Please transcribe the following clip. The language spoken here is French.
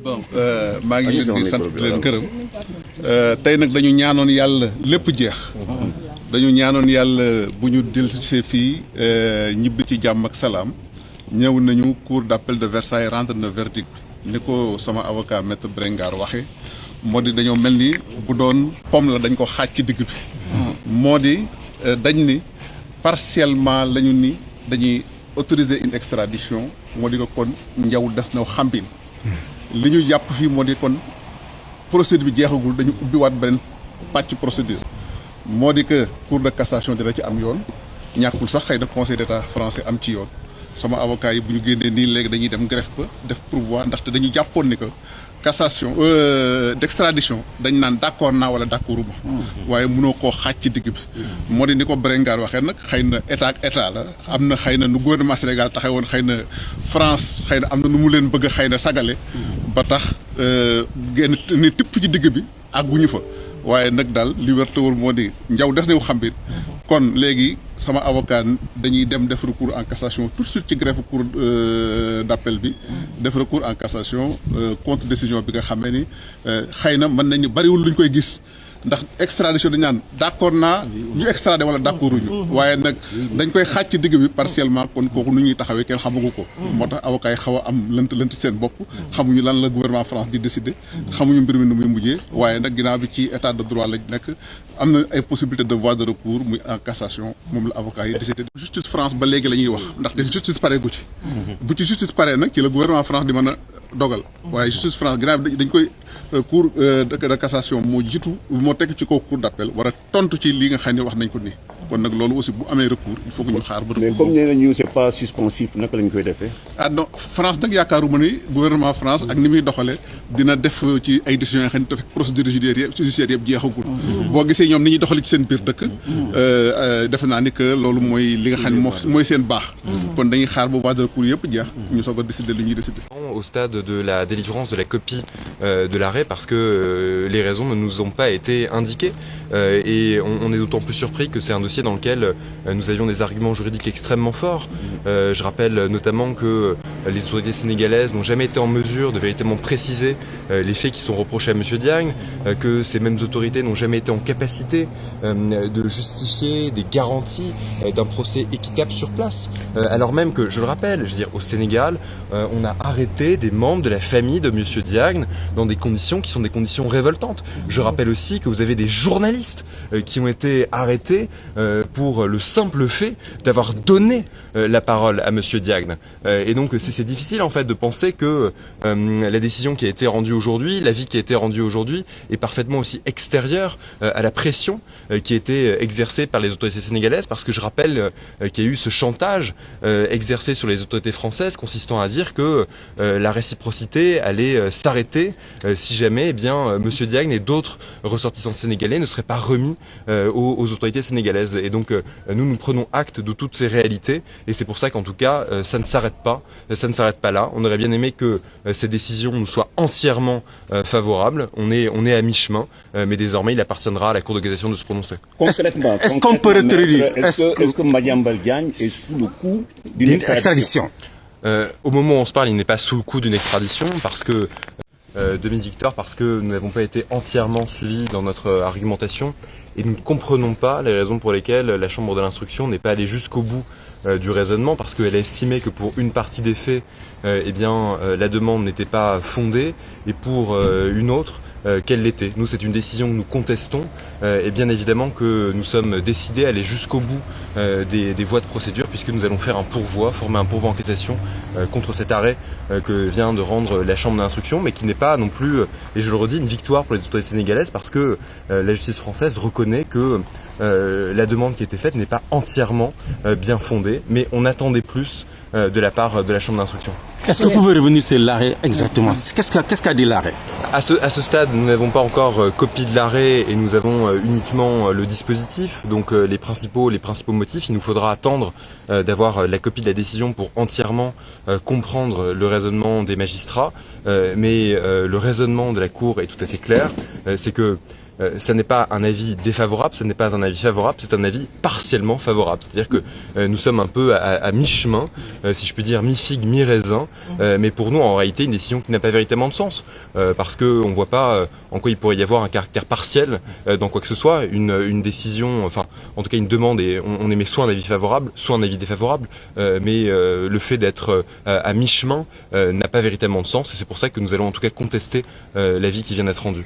bon maa ngi leen di sant leen gërëm tey nag dañu ñaanoon yàlla lépp jeex dañu ñaanoon yàlla bu ñu dellusee fii ñibbi ci jàmm ak salaam ñëw nañu cour d'appel de Versailles rendre na verdict bi ni ko sama avocat maître Brengard waxee moo di dañoo mel ni bu doon pomme la dañ ko xaaj ci digg bi moo di dañ ni partiellement lañu ni dañuy autoriser une extradition moo di ko kon njaw des na xambin li ñu jàpp fii moo di kon procédure bi jeexagul dañu ubbiwaat beneen pàcc procédure moo di que cour de cassation dina ci am yoon ñàkkul sax xëy na conseil d'état français am ci yoon sama avocat yi bu ñu génnee nii léegi dañuy dem greffe ba def pourvoi ndaxte dañu jàppoon ni que cassation d'extradition dañ naan d'accord naa wala d'accorduma waaye mënoo koo xaaj ci digg bi moo di ni ko Brengard waxee nag xëy na état ak état la am na xëy na nu gouvernement Sénégal taxawoon xëy na France xëy na am na nu mu leen bëgg xëy na sagale ba tax génn ni tipp ci digg bi àgguñu fa waaye nag daal li wér te wóor moo di njaw des na xam kon léegi sama avocat dañuy dem def recours en cassation tout de suite ci greffe cour d'appel bi def recours en cassation contre décision bi nga xamee ni xëy na mën nañu bariwul luñ koy gis ndax extradition dañu naan d'accord naa ñu extradé wala d'accorduñu waaye nag dañ koy xaaj ci digg bi partiellement kon kooku nu ñuy taxawee kenn xamagu ko moo tax avocat yi xaw a am lënt seen bopp xamuñu lan la gouvernement France di décider xamuñu mbir mi nu muy mujjee waaye nag ginnaaw bi ci état de droit lañ nekk am na ay possibilité de voie de recours muy en cassation moom la avocat yi décidé justice France ba léegi la ñuy wax ndaxte justice pare gu ci bu ci justice pare nag ci la gouvernement France di mën a dogal waaye justice France ginnaaw bi dañ koy cour de cassation moo jiitu moo tekk ci kaw cour d'appel war a tontu ci li nga xam ne wax nañ ko nii kon nag loolu aussi bu amee recours il faut que ñu xaar ba. mais comme nee nañu c'est pas suspensif naka lañ koy defee. ah non France nag yaakaaruma ni gouvernement France ak ni muy doxalee dina def ci ay décisions yoo xam ne dafa procédure judiciaire yëpp jeexagul. boo gisee ñoom ni ñuy doxalee ci seen biir dëkk. defe naa ni que loolu mooy li nga xam ne mooy seen baax. kon dañuy xaar ba voie de recours yëpp jeex ñu soog a décider li ñuy décider. Au stade de la délivrance de la copie de l'arrêt parce que les raisons ne nous ont pas été indiquées et on est d'autant plus surpris que c'est un dossier dans lequel nous avions des arguments juridiques extrêmement forts. Je rappelle notamment que les autorités sénégalaises n'ont jamais été en mesure de véritablement préciser les faits qui sont reprochés à M. Diagne, que ces mêmes autorités n'ont jamais été en capacité de justifier des garanties d'un procès équitable sur place. Alors même que, je le rappelle, je veux dire, au Sénégal, on a arrêté des membres de la famille de M. Diagne dans des conditions qui sont des conditions révoltantes. Je rappelle aussi que vous avez des journalistes qui ont été arrêtés pour le simple fait d'avoir donné la parole à M. Diagne. Et donc c'est difficile en fait de penser que la décision qui a été rendue aujourd'hui, l'avis qui a été rendu aujourd'hui est parfaitement aussi extérieur à la pression qui a été exercée par les autorités sénégalaises, parce que je rappelle qu'il y a eu ce chantage exercé sur les autorités françaises consistant à dire que la réciprocité allait s'arrêter si jamais M. Diagne et d'autres ressortissants sénégalais ne seraient pas remis aux autorités sénégalaises. Et donc nous prenons acte de toutes ces réalités et c'est pour ça qu'en tout cas ça ne s'arrête pas là. On aurait bien aimé que ces décisions nous soient entièrement favorables. On est à mi-chemin, mais désormais il appartiendra à la Cour de cassation de se prononcer. Est-ce qu'on peut retenir est-ce que Madiambal Diagne est sous le coup d'une extradition? Au moment où on se parle, il n'est pas sous le coup d'une extradition parce que Dominique Victor, parce que nous n'avons pas été entièrement suivis dans notre argumentation et nous ne comprenons pas les raisons pour lesquelles la Chambre de l'instruction n'est pas allée jusqu'au bout du raisonnement, parce qu'elle a estimé que pour une partie des faits, la demande n'était pas fondée et pour une autre, qu'elle l'était. Nous, c'est une décision que nous contestons et bien évidemment que nous sommes décidés à aller jusqu'au bout des voies de procédure, puisque nous allons faire former un pourvoi en cassation contre cet arrêt que vient de rendre la Chambre d'instruction, mais qui n'est pas non plus, et je le redis, une victoire pour les autorités sénégalaises, parce que la justice française reconnaît que la demande qui a été faite n'est pas entièrement bien fondée, mais on attendait plus de la part de la Chambre d'instruction. Est-ce que vous pouvez revenir sur l'arrêt exactement? Qu'est-ce qu'a dit l'arrêt? À ce stade, nous n'avons pas encore copie de l'arrêt et nous avons uniquement le dispositif, donc les principaux motifs. Il nous faudra attendre d'avoir la copie de la décision pour entièrement comprendre le raisonnement des magistrats. Mais le raisonnement de la Cour est tout à fait clair, c'est que ça n'est pas un avis défavorable, ça n'est pas un avis favorable, c'est un avis partiellement favorable. C'est-à-dire que nous sommes un peu à mi-chemin, si je puis dire, mi-figue, mi-raisin, mais pour nous, en réalité, une décision qui n'a pas véritablement de sens, parce qu'on ne voit pas en quoi il pourrait y avoir un caractère partiel dans quoi que ce soit, une décision, enfin, en tout cas une demande, et on émet soit un avis favorable, soit un avis défavorable, mais le fait d'être à mi-chemin n'a pas véritablement de sens, et c'est pour ça que nous allons en tout cas contester l'avis qui vient d'être rendu.